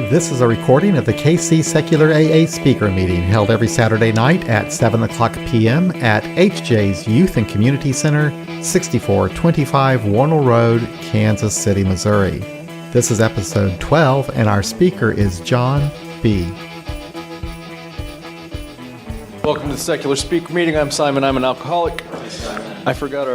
This is a recording of the KC Secular AA Speaker Meeting held every Saturday night at 7 o'clock p.m. at HJ's Youth and Community Center, 6425 Warnell Road, Kansas City, Missouri. This is episode 12, and our speaker is Jon B. Welcome to the Secular Speaker Meeting. I'm Simon. I'm an alcoholic. I forgot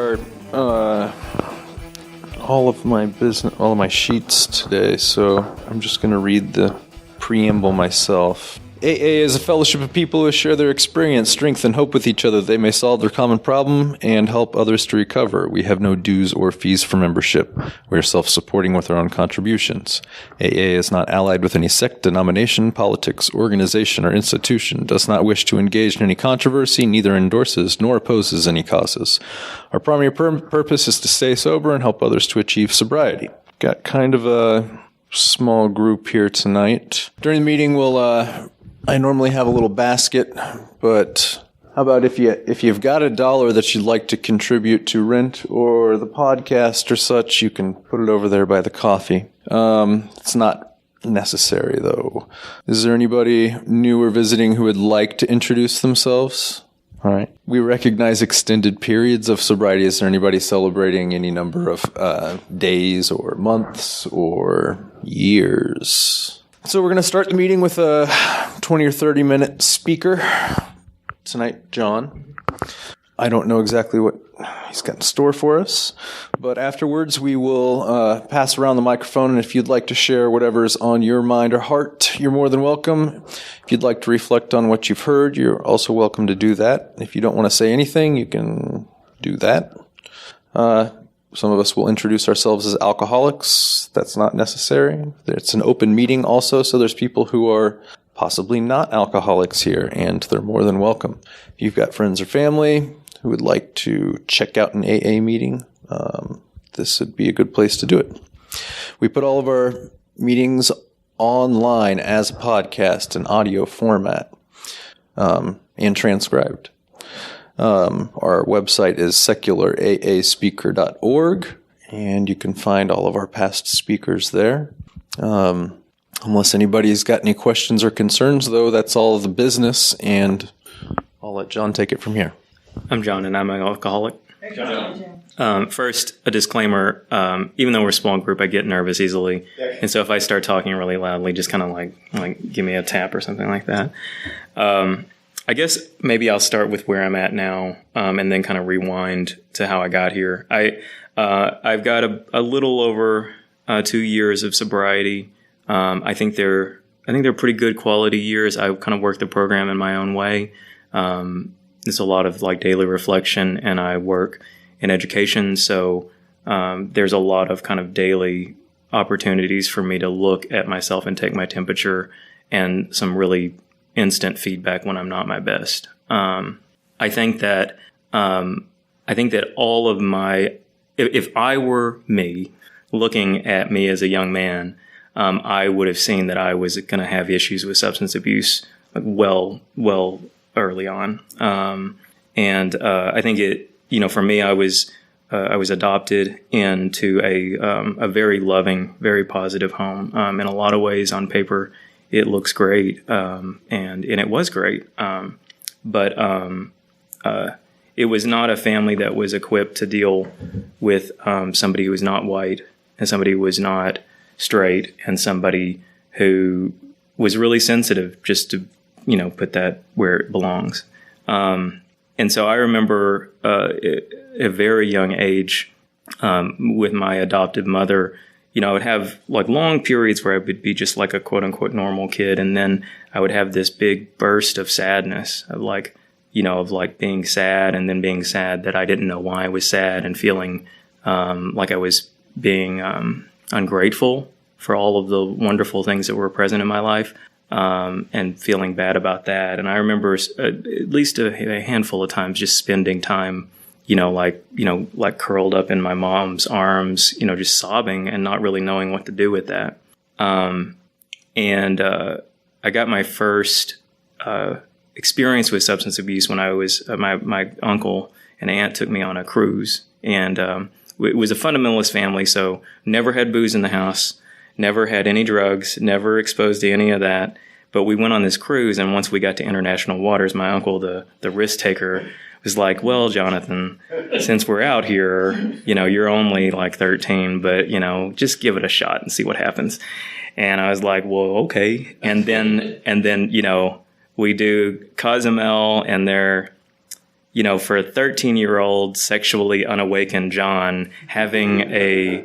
all of my sheets today, so I'm just going to read the preamble myself. AA is a fellowship of people who share their experience, strength, and hope with each other. They may solve their common problem and help others to recover. We have no dues or fees for membership. We are self-supporting with our own contributions. AA is not allied with any sect, denomination, politics, organization, or institution, does not wish to engage in any controversy, neither endorses nor opposes any causes. Our primary purpose is to stay sober and help others to achieve sobriety. Got kind of a small group here tonight. During the meeting, I normally have a little basket, but how about if you've got $1 that you'd like to contribute to rent or the podcast or such, you can put it over there by the coffee. It's not necessary, though. Is there anybody new or visiting who would like to introduce themselves? All right. We recognize extended periods of sobriety. Is there anybody celebrating any number of days or months or years? So we're going to start the meeting with a 20 or 30 minute speaker. Tonight, Jon. I don't know exactly what he's got in store for us, but afterwards we will pass around the microphone, and if you'd like to share whatever's on your mind or heart, you're more than welcome. If you'd like to reflect on what you've heard, you're also welcome to do that. If you don't want to say anything, you can do that. Some of us will introduce ourselves as alcoholics. That's not necessary. It's an open meeting also, so there's people who are possibly not alcoholics here, and they're more than welcome. If you've got friends or family who would like to check out an AA meeting, this would be a good place to do it. We put all of our meetings online as a podcast in audio format and transcribed. Our website is secularaaspeaker.org, and you can find all of our past speakers there. Unless anybody's got any questions or concerns, though, that's all of the business, and I'll let Jon take it from here. I'm Jon, and I'm an alcoholic. Hey, Jon. First, a disclaimer, even though we're a small group, I get nervous easily, and so if I start talking really loudly, just kind of like give me a tap or something like that. I guess maybe I'll start with where I'm at now, and then kind of rewind to how I got here. I've got a little over 2 years of sobriety. I think they're pretty good quality years. I kind of work the program in my own way. It's a lot of like daily reflection, and I work in education, so there's a lot of kind of daily opportunities for me to look at myself and take my temperature, and some really instant feedback when I'm not my best. I think that all of if I were me looking at me as a young man, I would have seen that I was going to have issues with substance abuse well early on. And I think for me, I was adopted into a very loving, very positive home. In a lot of ways, on paper, it looks great, and it was great. But it was not a family that was equipped to deal with somebody who was not white, and somebody who was not straight, and somebody who was really sensitive, just to put that where it belongs. And so I remember at a very young age, with my adoptive mother, I would have like long periods where I would be just like a quote unquote normal kid. And then I would have this big burst of sadness of being sad, and then being sad that I didn't know why I was sad, and feeling like I was being ungrateful for all of the wonderful things that were present in my life, and feeling bad about that. And I remember at least a handful of times just spending time like curled up in my mom's arms, just sobbing and not really knowing what to do with that. And I got my first experience with substance abuse when I was my uncle and aunt took me on a cruise, and it was a fundamentalist family, so never had booze in the house, never had any drugs, never exposed to any of that. But we went on this cruise, and once we got to international waters, my uncle, the risk taker, was like, well, Jonathan, since we're out here, you're only like 13, but, just give it a shot and see what happens. And I was like, well, okay. And then, we do Cozumel, and they're, for a 13-year-old sexually unawakened John, having a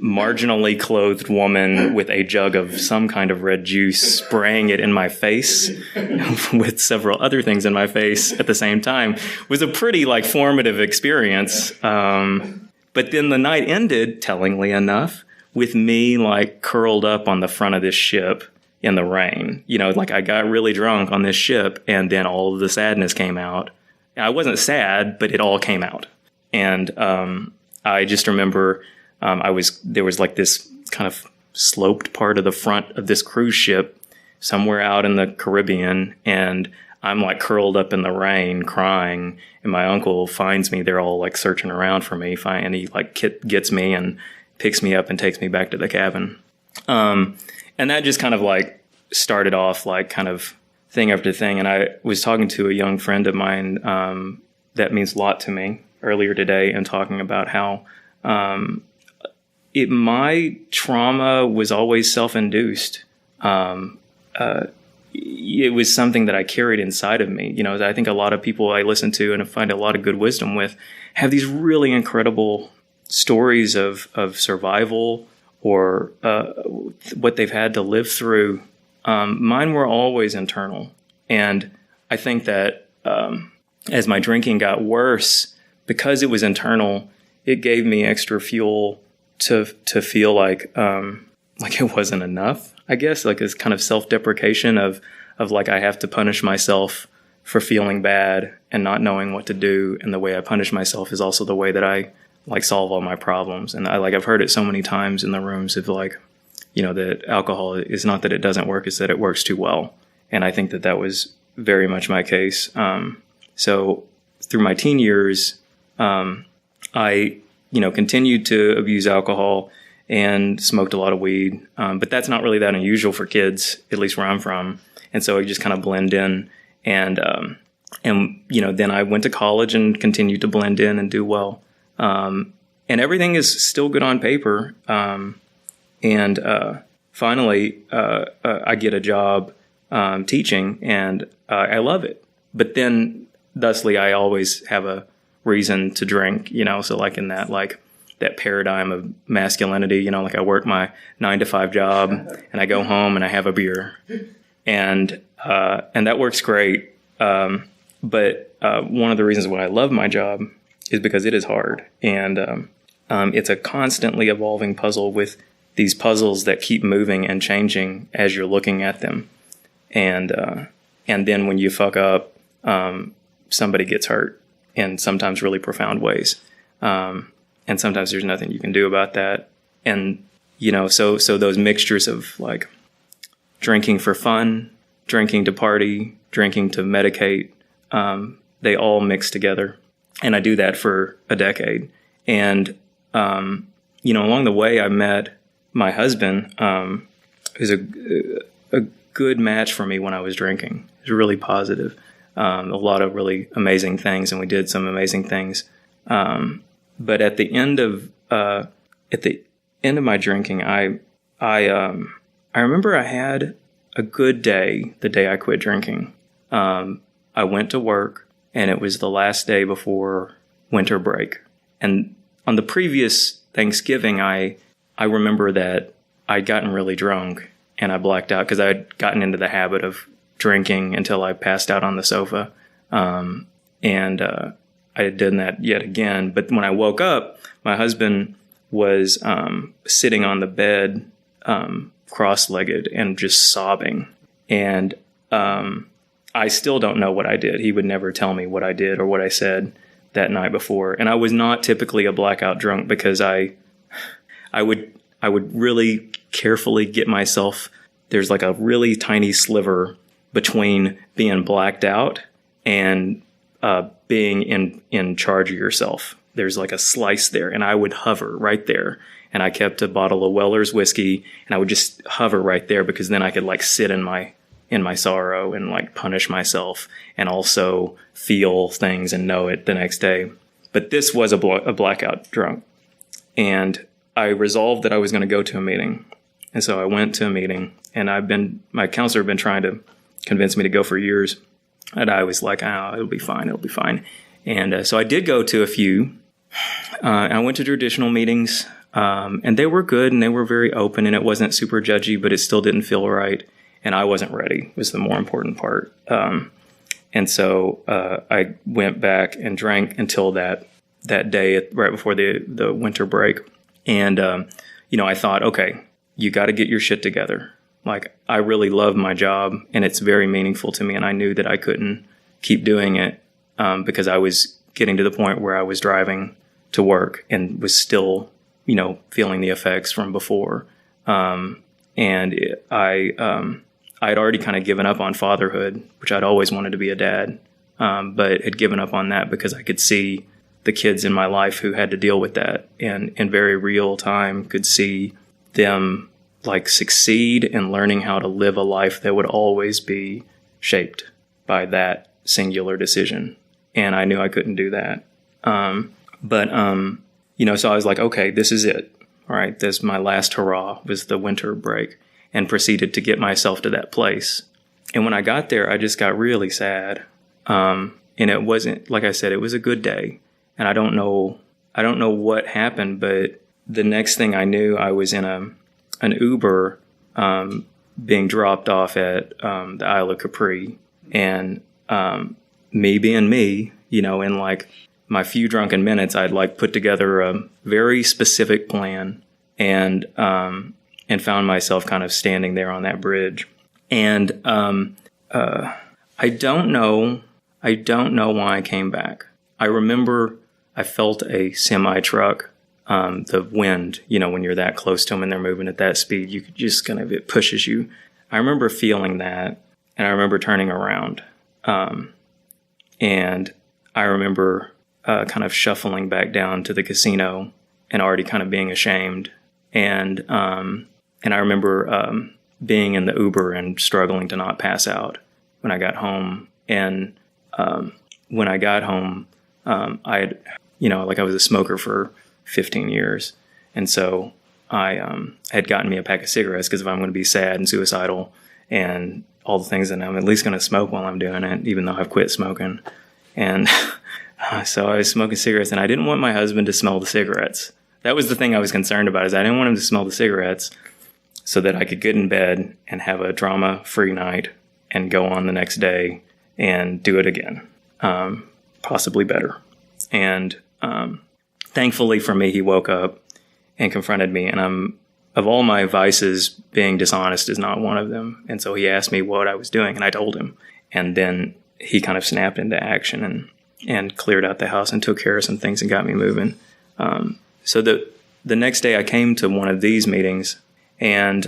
marginally clothed woman with a jug of some kind of red juice spraying it in my face with several other things in my face at the same time was a pretty formative experience. But then the night ended, tellingly enough, with me curled up on the front of this ship in the rain. I got really drunk on this ship, and then all of the sadness came out. I wasn't sad, but it all came out. And I just remember there was this kind of sloped part of the front of this cruise ship somewhere out in the Caribbean, and I'm curled up in the rain crying, and my uncle finds me. They're all searching around for me, and he gets me and picks me up and takes me back to the cabin. And that just kind of started off kind of thing after thing. And I was talking to a young friend of mine that means a lot to me earlier today, and talking about how my trauma was always self-induced. It was something that I carried inside of me. I think a lot of people I listen to and find a lot of good wisdom with have these really incredible stories of survival or what they've had to live through. Mine were always internal. And I think that as my drinking got worse, because it was internal, it gave me extra fuel to feel like it wasn't enough, I guess, this kind of self-deprecation of I have to punish myself for feeling bad and not knowing what to do. And the way I punish myself is also the way that I solve all my problems. And I've heard it so many times in the rooms of that alcohol is not that it doesn't work, it's that it works too well. And I think that was very much my case. So through my teen years, I, continued to abuse alcohol and smoked a lot of weed. But that's not really that unusual for kids, at least where I'm from. And so I just kind of blend in. And then I went to college and continued to blend in and do well. And everything is still good on paper. Finally, I get a job teaching, and I love it. But then, thusly, I always have a reason to drink, so in that paradigm of masculinity, I work my 9-to-5 job, and I go home and I have a beer, and that works great. But one of the reasons why I love my job is because it is hard, and it's a constantly evolving puzzle with these puzzles that keep moving and changing as you're looking at them. And then when you fuck up, somebody gets hurt in sometimes really profound ways. And sometimes there's nothing you can do about that. And, so those mixtures of drinking for fun, drinking to party, drinking to medicate, they all mix together. And I do that for a decade. And, along the way I met my husband, who's a good match for me when I was drinking. He was really positive. A lot of really amazing things, and we did some amazing things. But at the end of my drinking, I remember I had a good day the day I quit drinking. I went to work, and it was the last day before winter break. And on the previous Thanksgiving, I remember that I'd gotten really drunk and I blacked out because I'd gotten into the habit of drinking until I passed out on the sofa. And I had done that yet again. But when I woke up, my husband was sitting on the bed, cross-legged and just sobbing. And I still don't know what I did. He would never tell me what I did or what I said that night before. And I was not typically a blackout drunk because I would really carefully get myself, there's like a really tiny sliver between being blacked out and being in charge of yourself. there's like a slice there, and I would hover right there. And I kept a bottle of Weller's whiskey, and I would just hover right there, because then I could like sit in my sorrow and like punish myself, and also feel things and know it the next day. But this was a blackout drunk. And I resolved that I was going to go to a meeting. And so I went to a meeting, and my counselor had been trying to convince me to go for years. And I was like, oh, it'll be fine. And so I did go to a few. I went to traditional meetings, and they were good, and they were very open, and it wasn't super judgy, but it still didn't feel right. And I wasn't ready, was the more important part. And so I went back and drank until that day right before the winter break. And, I thought, okay, you got to get your shit together. Like, I really love my job, and it's very meaningful to me. And I knew that I couldn't keep doing it because I was getting to the point where I was driving to work and was still, feeling the effects from before. I'd already kind of given up on fatherhood, which I'd always wanted to be a dad, but had given up on that because I could see the kids in my life who had to deal with that, and in very real time could see them like succeed in learning how to live a life that would always be shaped by that singular decision. And I knew I couldn't do that. So I was like, okay, this is it. All right, this my last hurrah was the winter break, and proceeded to get myself to that place. And when I got there, I just got really sad. And it wasn't, like I said, it was a good day. And I don't know what happened, but the next thing I knew, I was in an Uber being dropped off at the Isle of Capri. And me being me, in like my few drunken minutes, I'd like put together a very specific plan, and found myself kind of standing there on that bridge. And I don't know why I came back. I remember I felt a semi-truck, the wind, when you're that close to them and they're moving at that speed, you could just kind of, it pushes you. I remember feeling that, and I remember turning around. And I remember kind of shuffling back down to the casino and already kind of being ashamed. And I remember being in the Uber and struggling to not pass out when I got home. And when I got home, I had, I was a smoker for 15 years. And so I had gotten me a pack of cigarettes, because if I'm going to be sad and suicidal and all the things, then I'm at least going to smoke while I'm doing it, even though I've quit smoking. And so I was smoking cigarettes, and I didn't want my husband to smell the cigarettes. That was the thing I was concerned about, is I didn't want him to smell the cigarettes, so that I could get in bed and have a drama-free night and go on the next day and do it again, possibly better. And thankfully for me, he woke up and confronted me. And of all my vices, being dishonest is not one of them. And so he asked me what I was doing, and I told him. And then he kind of snapped into action and cleared out the house and took care of some things and got me moving. So the next day I came to one of these meetings, and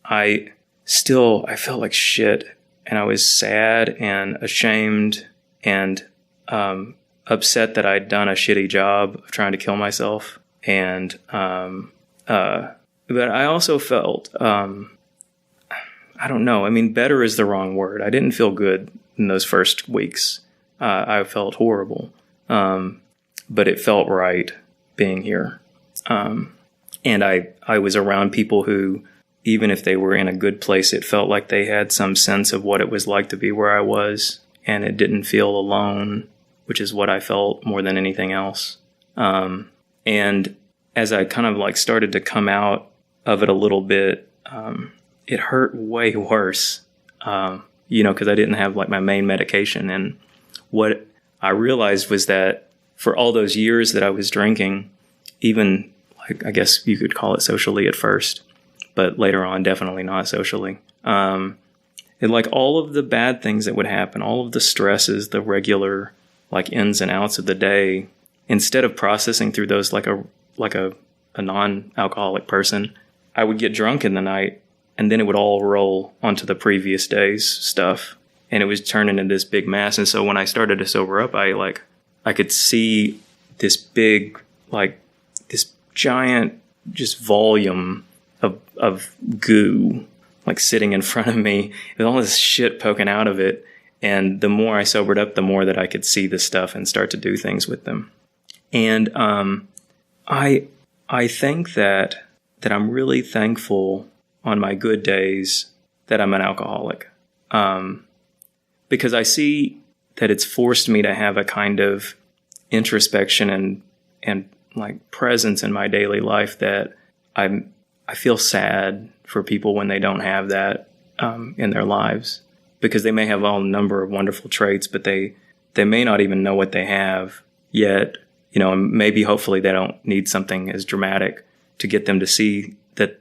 I felt like shit, and I was sad and ashamed and upset that I'd done a shitty job of trying to kill myself. And but I also felt, I don't know, better is the wrong word. I didn't feel good in those first weeks. I felt horrible, but it felt right being here. And I was around people who, even if they were in a good place, it felt like they had some sense of what it was like to be where I was, and it didn't feel alone, which is what I felt more than anything else. And as I kind of like started to come out of it a little bit, it hurt way worse, because I didn't have like my main medication. And what I realized was that for all those years that I was drinking, even like, I guess you could call it socially at first, but later on, definitely not socially. And like all of the bad things that would happen, all of the stresses, the regular like ins and outs of the day, instead of processing through those like a non-alcoholic person, I would get drunk in the night, and then it would all roll onto the previous day's stuff, and it was turning into this big mass. And so when I started to sober up, I could see this big, like this giant just volume of goo, like sitting in front of me with all this shit poking out of it. And the more I sobered up, the more that I could see this stuff and start to do things with them. And I think that I'm really thankful on my good days that I'm an alcoholic, because I see that it's forced me to have a kind of introspection and like presence in my daily life that I feel sad for people when they don't have that in their lives, because they may have a number of wonderful traits, but they may not even know what they have yet. You know, and maybe hopefully they don't need something as dramatic to get them to see that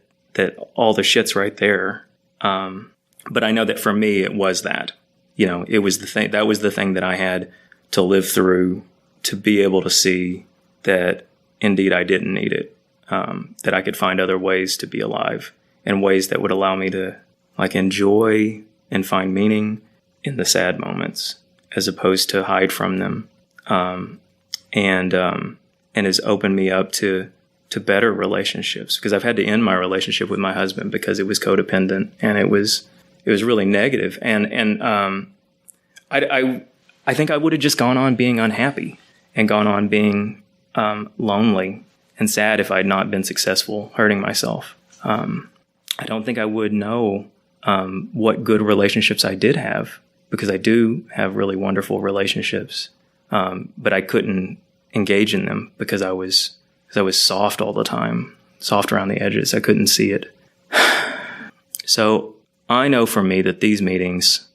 all the shit's right there. But I know that for me, it was that. You know, it was the thing. That was the thing that I had to live through to be able to see that indeed I didn't need it. That I could find other ways to be alive, and ways that would allow me to like enjoy and find meaning in the sad moments, as opposed to hide from them. And has opened me up to better relationships, because I've had to end my relationship with my husband because it was codependent and it was really negative. And I think I would have just gone on being unhappy and gone on being lonely and sad if I had not been successful hurting myself. I don't think I would know what good relationships I did have, because I do have really wonderful relationships. But I couldn't engage in them because I was soft all the time, soft around the edges. I couldn't see it. So I know for me that these meetings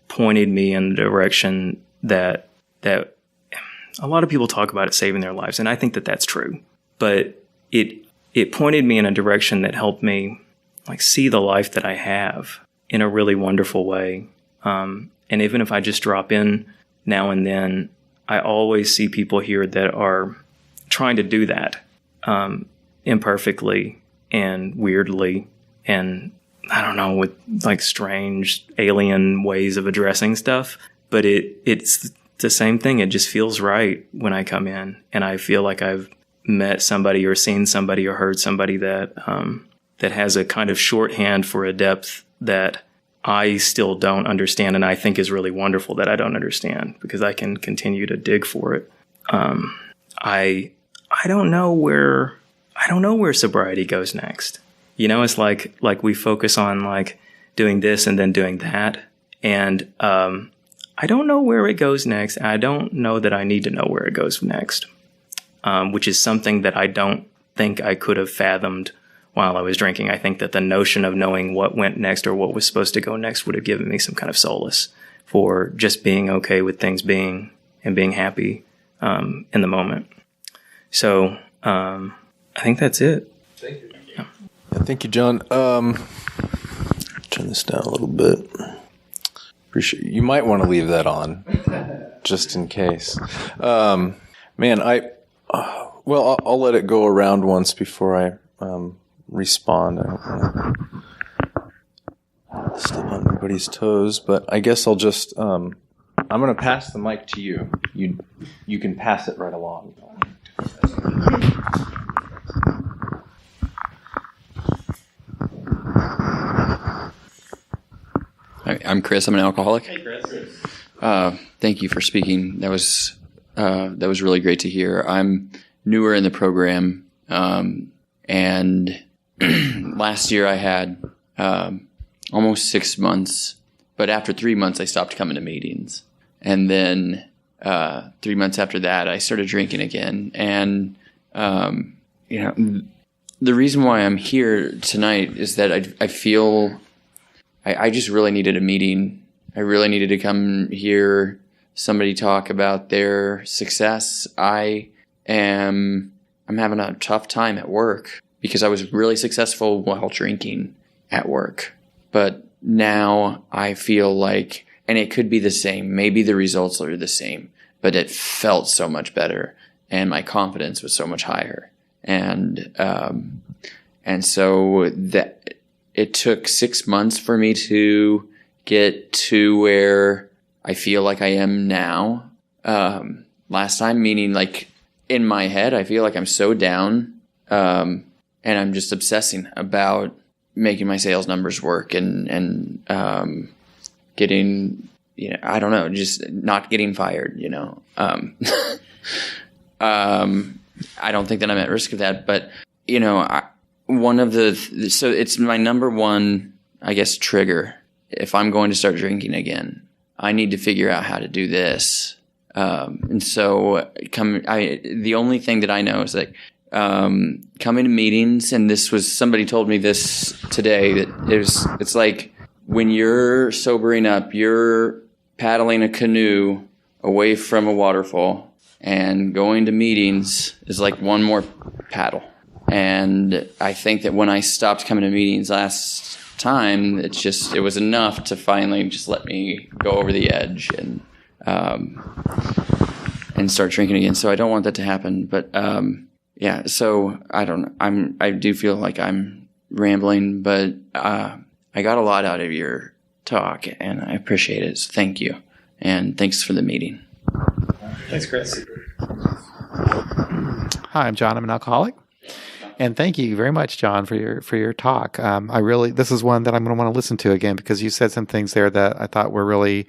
pointed me in the direction that a lot of people talk about it saving their lives, and I think that that's true. But it pointed me in a direction that helped me like see the life that I have in a really wonderful way. And even if I just drop in now and then, I always see people here that are trying to do that imperfectly and weirdly, and I don't know, with like strange alien ways of addressing stuff. But it's the same thing. It just feels right when I come in, and I feel like I've met somebody or seen somebody or heard somebody that has a kind of shorthand for a depth that I still don't understand, and I think is really wonderful that I don't understand, because I can continue to dig for it. I don't know where sobriety goes next. You know, it's like we focus on like doing this and then doing that, and I don't know where it goes next. I don't know that I need to know where it goes next, which is something that I don't think I could have fathomed while I was drinking. I think that the notion of knowing what went next or what was supposed to go next would have given me some kind of solace for just being okay with things being and being happy in the moment. So I think that's it. Thank you. Yeah. Thank you, John. Turn this down a little bit. Appreciate you. Might want to leave that on just in case. Man, I'll let it go around once before I respond. I don't want to step on anybody's toes, but I guess I'll just I'm going to pass the mic to you. You can pass it right along. Hi, I'm Chris. I'm an alcoholic. Hey, Chris. Thank you for speaking. That was really great to hear. I'm newer in the program, and last year I had almost 6 months, but after 3 months I stopped coming to meetings, and then 3 months after that I started drinking again. And the reason why I'm here tonight is that I feel I just really needed a meeting. I really needed to come hear somebody talk about their success. I'm having a tough time at work because I was really successful while drinking at work. But now I feel like, and it could be the same, maybe the results are the same, but it felt so much better and my confidence was so much higher. And so that it took 6 months for me to get to where I feel like I am now. Last time, meaning like in my head, I feel like I'm so down, and I'm just obsessing about making my sales numbers work and getting, I don't know, just not getting fired, I don't think that I'm at risk of that, but so it's my number one, I guess, trigger. If I'm going to start drinking again, I need to figure out how to do this. And so the only thing that I know is like, coming to meetings, and somebody told me this today, that it's like when you're sobering up, you're paddling a canoe away from a waterfall, and going to meetings is like one more paddle. And I think that when I stopped coming to meetings last time, it was enough to finally just let me go over the edge and start drinking again. So I don't want that to happen. But yeah, so I don't know. I do feel like I'm rambling, but I got a lot out of your talk, and I appreciate it. So thank you, and thanks for the meeting. Thanks, Chris. Hi, I'm John. I'm an alcoholic. And thank you very much, John, for your talk. This is one that I'm going to want to listen to again, because you said some things there that I thought were really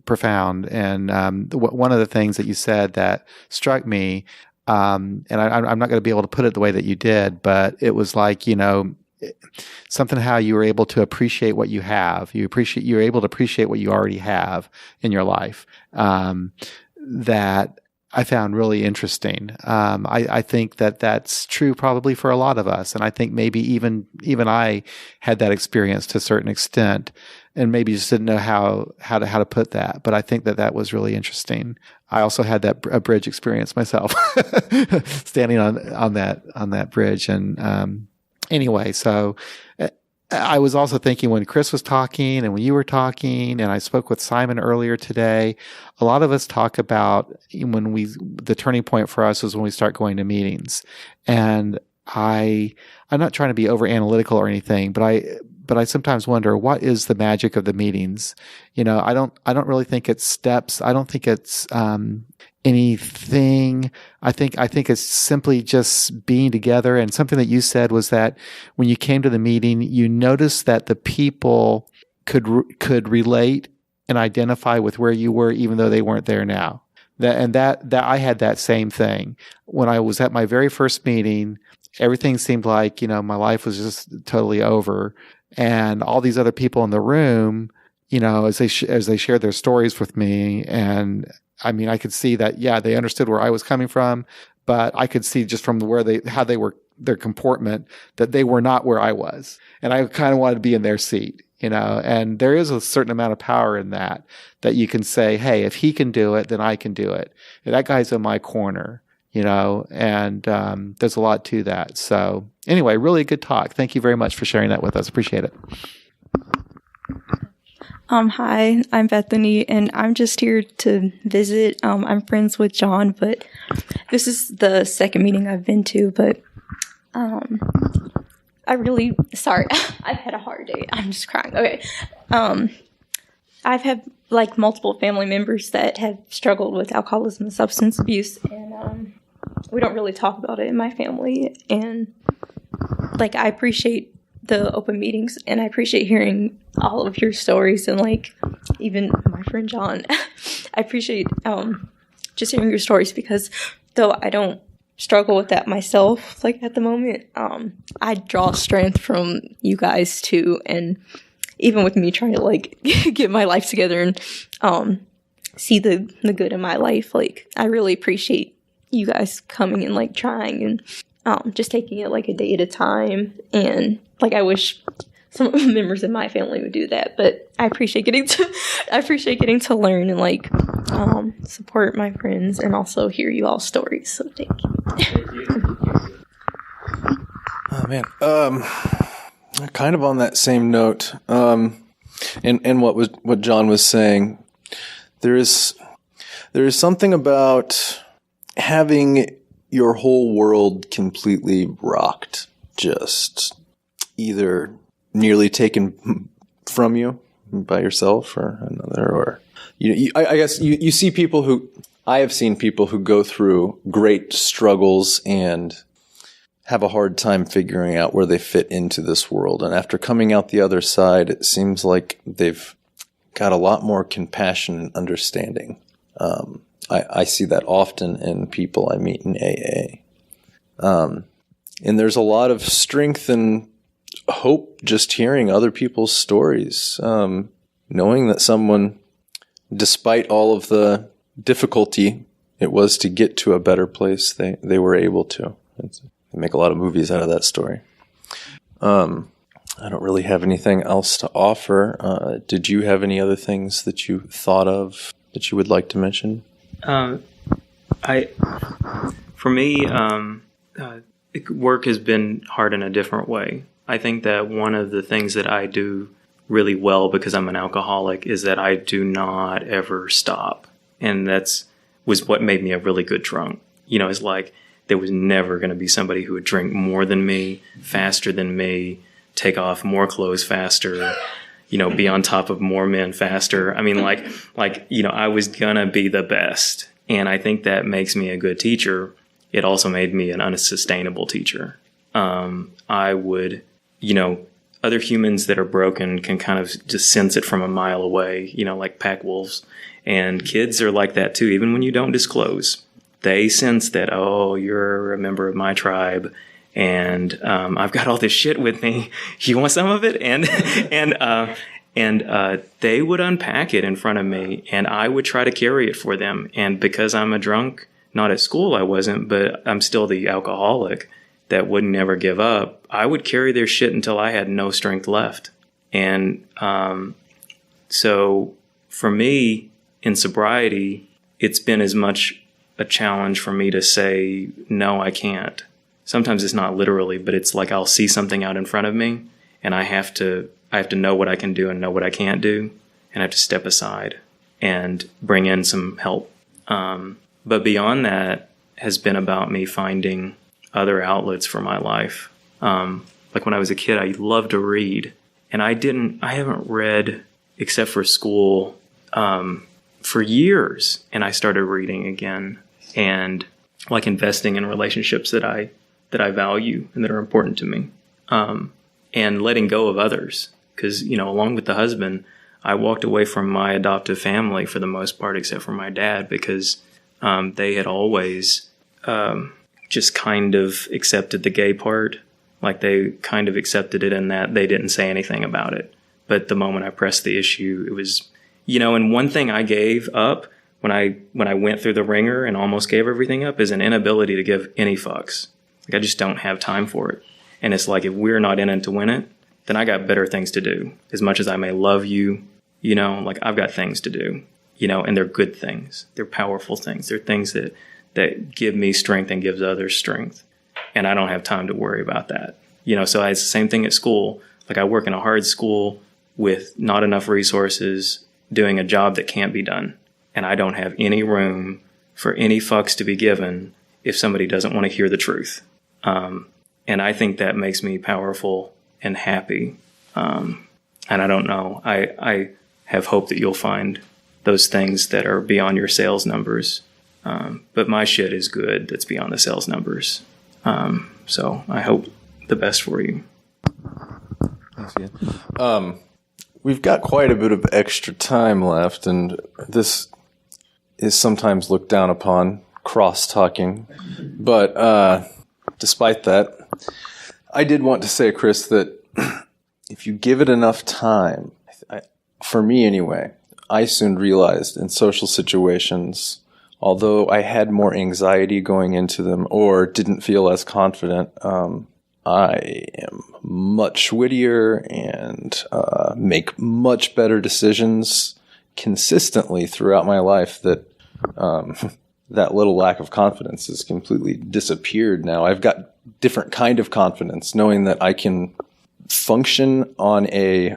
profound. And one of the things that you said that struck me, and I'm not going to be able to put it the way that you did, but it was like, something how you were able to appreciate what you have. You're able to appreciate what you already have in your life. That I found really interesting. I think that that's true probably for a lot of us. And I think maybe even I had that experience to a certain extent, and maybe just didn't know how to put that. But I think that was really interesting. I also had a bridge experience myself, standing on that bridge. And anyway, so I was also thinking when Chris was talking and when you were talking, and I spoke with Simon earlier today, a lot of us talk about the turning point for us is when we start going to meetings. And I'm not trying to be over analytical or anything, but I sometimes wonder, what is the magic of the meetings? I don't really think it's steps. I don't think it's anything. I think it's simply just being together. And something that you said was that when you came to the meeting, you noticed that the people could relate and identify with where you were, even though they weren't there now. That I had that same thing when I was at my very first meeting. Everything seemed like my life was just totally over, and all these other people in the room, as they shared their stories with me, and I mean, I could see that, yeah, they understood where I was coming from, but I could see just from how they were, their comportment, that they were not where I was. And I kind of wanted to be in their seat, and there is a certain amount of power in that you can say, hey, if he can do it, then I can do it. And that guy's in my corner, and there's a lot to that. So anyway, really good talk. Thank you very much for sharing that with us. Appreciate it. Hi, I'm Bethany, and I'm just here to visit. I'm friends with Jon, but this is the second meeting I've been to, but sorry, I've had a hard day. I'm just crying. Okay. I've had multiple family members that have struggled with alcoholism and substance abuse, and we don't really talk about it in my family. And I appreciate the open meetings, and I appreciate hearing all of your stories, and even my friend Jon. I appreciate just hearing your stories, because though I don't struggle with that myself at the moment, I draw strength from you guys too. And even with me trying to get my life together and see the good in my life, I really appreciate you guys coming and trying and just taking it a day at a time. And I wish some members of my family would do that, but I appreciate getting to learn and support my friends, and also hear you all's stories. So thank you. Oh man, kind of on that same note, and what Jon was saying, there is something about having your whole world completely rocked, just either nearly taken from you by yourself or another, or I guess you see people who I have seen people who go through great struggles and have a hard time figuring out where they fit into this world. And after coming out the other side, it seems like they've got a lot more compassion and understanding. I see that often in people I meet in AA. And there's a lot of strength and hope just hearing other people's stories, knowing that someone, despite all of the difficulty it was to get to a better place, they were able to. They make a lot of movies out of that story. I don't really have anything else to offer. Did you have any other things that you thought of that you would like to mention? For me, work has been hard in a different way. I think that one of the things that I do really well because I'm an alcoholic is that I do not ever stop. And was what made me a really good drunk. It's like there was never going to be somebody who would drink more than me, faster than me, take off more clothes faster, be on top of more men faster. I mean, I was going to be the best. And I think that makes me a good teacher. It also made me an unsustainable teacher. I would, other humans that are broken can kind of just sense it from a mile away, like pack wolves. And kids are like that too, even when you don't disclose. They sense that, oh, you're a member of my tribe, and I've got all this shit with me. You want some of it? And they would unpack it in front of me, and I would try to carry it for them. And because I'm a drunk, not at school I wasn't, but I'm still the alcoholic that would never give up, I would carry their shit until I had no strength left. And so for me, in sobriety, it's been as much a challenge for me to say, no, I can't. Sometimes it's not literally, but it's like I'll see something out in front of me, and I have to know what I can do and know what I can't do, and I have to step aside and bring in some help. But beyond that has been about me finding other outlets for my life. Like when I was a kid, I loved to read, and I haven't read except for school for years. And I started reading again and like investing in relationships that I value and that are important to me. And letting go of others. Because, along with the husband, I walked away from my adoptive family for the most part, except for my dad, because they had always just kind of accepted the gay part. Like they kind of accepted it in that they didn't say anything about it. But the moment I pressed the issue, it was, and one thing I gave up when I went through the ringer and almost gave everything up is an inability to give any fucks. Like I just don't have time for it. And it's like, if we're not in it to win it, then I got better things to do. As much as I may love you, I've got things to do, and they're good things. They're powerful things. They're things that give me strength and gives others strength. And I don't have time to worry about that. So it's the same thing at school. Like I work in a hard school with not enough resources, doing a job that can't be done. And I don't have any room for any fucks to be given if somebody doesn't want to hear the truth. And I think that makes me powerful and happy. And I don't know. I have hope that you'll find those things that are beyond your sales numbers. But my shit is good that's beyond the sales numbers. So I hope the best for you. Thanks again. We've got quite a bit of extra time left, and this is sometimes looked down upon, cross-talking. But despite that, I did want to say, Chris, that if you give it enough time, for me anyway, I soon realized in social situations, although I had more anxiety going into them or didn't feel as confident, I am much wittier and make much better decisions consistently throughout my life. That that little lack of confidence has completely disappeared now. I've got different kind of confidence, knowing that I can function on a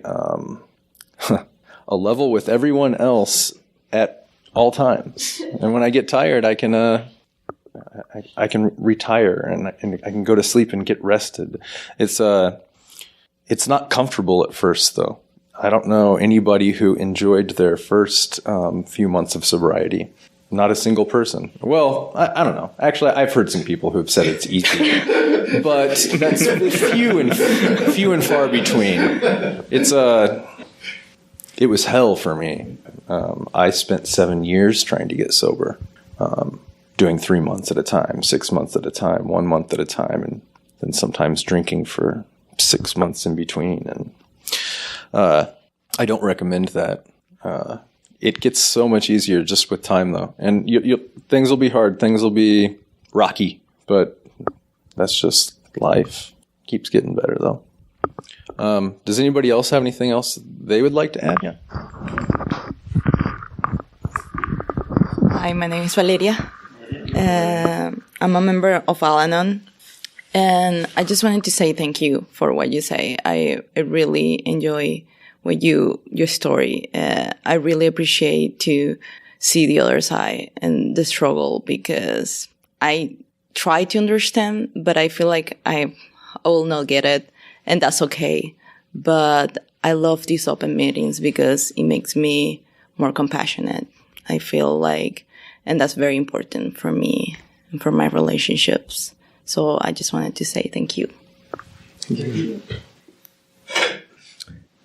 level with everyone else at all times. And when I get tired, I can retire and I can go to sleep and get rested. It's not comfortable at first, though. I don't know anybody who enjoyed their first few months of sobriety. not a single person. Well, I don't know. Actually, I've heard some people who have said it's easy, but that's few and far between. It was hell for me. I spent 7 years trying to get sober, doing 3 months at a time, 6 months at a time, 1 month at a time, and then sometimes drinking for 6 months in between. And I don't recommend that. It gets so much easier just with time, though. And things will be hard. Things will be rocky. But that's just life. Keeps getting better, though. Does anybody else have anything else they would like to add? Yeah. Hi, my name is Valeria. I'm a member of Al-Anon. And I just wanted to say thank you for what you say. I really enjoy your story. I really appreciate to see the other side and the struggle, because I try to understand, but I feel like I will not get it, and that's okay. But I love these open meetings because it makes me more compassionate. I feel like, and that's very important for me and for my relationships. So I just wanted to say thank you.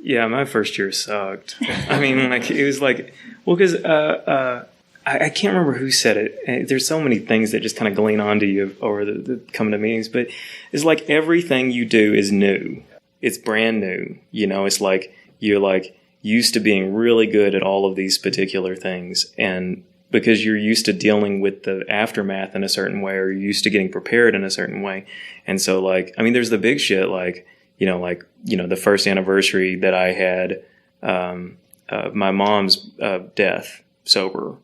Yeah, my first year sucked. I mean, like, it was like, well, because I can't remember who said it. There's so many things that just kind of glean onto you over the coming to meetings, but it's like everything you do is new. It's brand new. You know, it's like you're like used to being really good at all of these particular things, and because you're used to dealing with the aftermath in a certain way, or you're used to getting prepared in a certain way. And so, like, I mean, there's the big shit, like, the first anniversary that I had, my mom's death sober,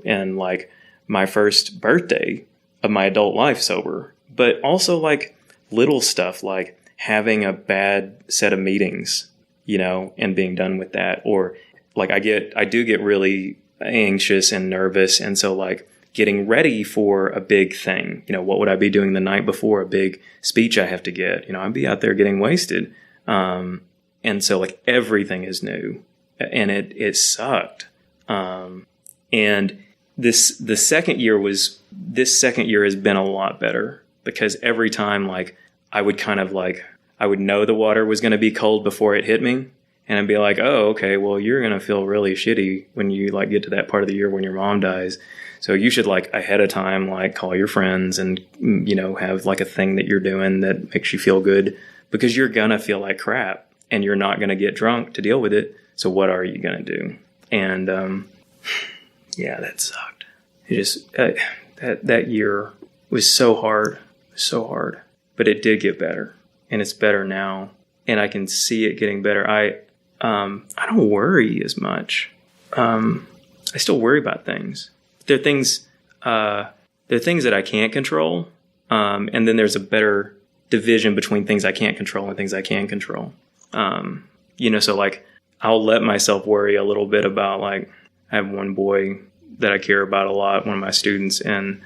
and like my first birthday of my adult life sober, but also like little stuff like having a bad set of meetings, and being done with that. Or like I do get really anxious and nervous. And so like getting ready for a big thing, what would I be doing the night before a big speech I have to get? I'd be out there getting wasted. And so like everything is new, and it sucked. And this second year has been a lot better, because every time like I would know the water was going to be cold before it hit me. And I'd be like, oh, okay, well, you're going to feel really shitty when you like get to that part of the year when your mom dies. So you should like ahead of time, like call your friends and, have like a thing that you're doing that makes you feel good, because you're going to feel like crap and you're not going to get drunk to deal with it. So what are you going to do? And, yeah, that sucked. It just, that year was so hard, but it did get better, and it's better now. And I can see it getting better. I don't worry as much. I still worry about things. There are things that I can't control. And then there's a better division between things I can't control and things I can control. So like I'll let myself worry a little bit about, like, I have one boy that I care about a lot, one of my students. And,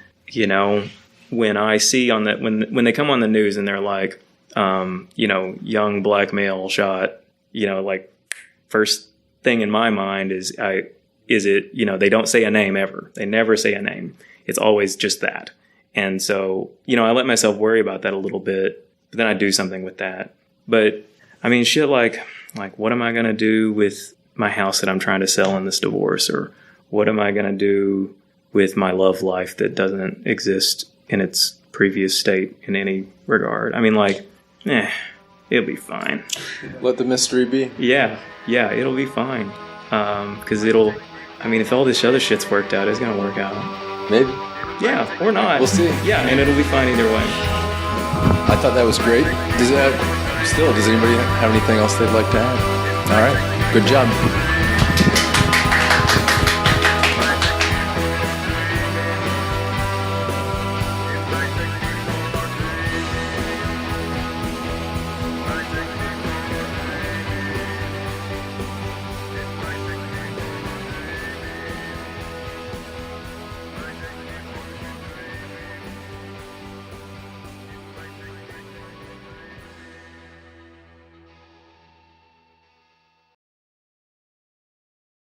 when I see on that, when they come on the news and they're like, young black male shot, like first thing in my mind is they don't say a name ever. They never say a name. It's always just that. And so, I let myself worry about that a little bit, but then I do something with that. But I mean, shit like what am I going to do with my house that I'm trying to sell in this divorce? Or what am I going to do with my love life that doesn't exist in its previous state in any regard? I mean, like, it'll be fine. Let the mystery be. Yeah, it'll be fine. Because if all this other shit's worked out, it's going to work out. Maybe. Yeah, or not. We'll see. Yeah, and it'll be fine either way. I thought that was great. Does anybody have anything else they'd like to add? All right. Good job.